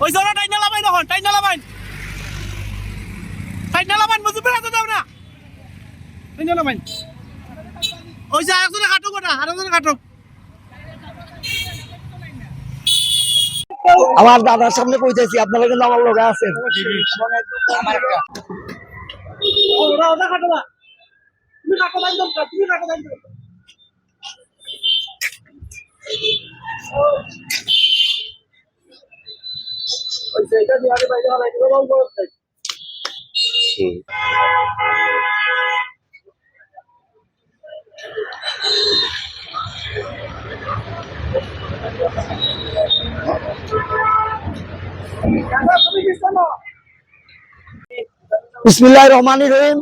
ওই জোড়া টাইনা লামাই তখন টাইনা লামাই মুজিবের হাতে দাও না টাইনা লামাই ওই যে একজনে কাটুক ওটা আরেকজনে কাটুক আমার দাদার সামনে কইতেছি আপনারা কিন্তু আমার লোক আছেন আমার একটা ওরা ওটা কাটো না তুমি কাটো দাও তুমি কাটো দাও ওই সেইটা দিয়ে আরে বাইরে হলাই দিও বল করতে বিসমিল্লাহির রহমানির রহিম।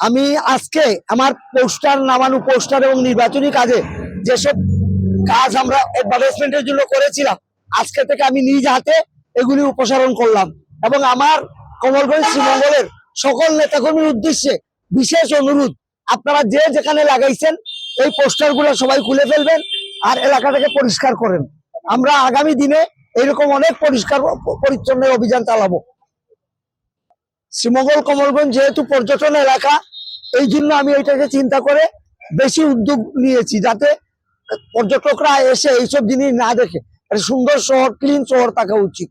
আমি আজকে আমার পোস্টার নামানো পোস্টার এবং নির্বাচনী কাজে যেসব কাজ আমরা অ্যাডভার্টাইজমেন্টের জন্য করেছিলাম আজকে থেকে আমি নিজ হাতে এগুলি উপসারণ করলাম এবং আমার কমলগঞ্জ শ্রীমঙ্গলের সকল নেতাকর্মীর উদ্দেশ্যে বিশেষ অনুরোধ, আপনারা যে যেখানে লাগাইছেন এই পোস্টারগুলো সবাই খুলে ফেলবেন আর এলাকাটাকে পরিষ্কার করেন। আমরা আগামী দিনে এরকম অনেক পরিষ্কার পরিচ্ছন্নের অভিযান চালাবো। শ্রীমঙ্গল কমলগঞ্জ যেহেতু পর্যটন এলাকা, এই জন্য আমি এটাকে চিন্তা করে বেশি উদ্যোগ নিয়েছি যাতে পর্যটকরা এসে এইসব জিনিস না দেখে সুন্দর শহর, ক্লিন শহর থাকা উচিত।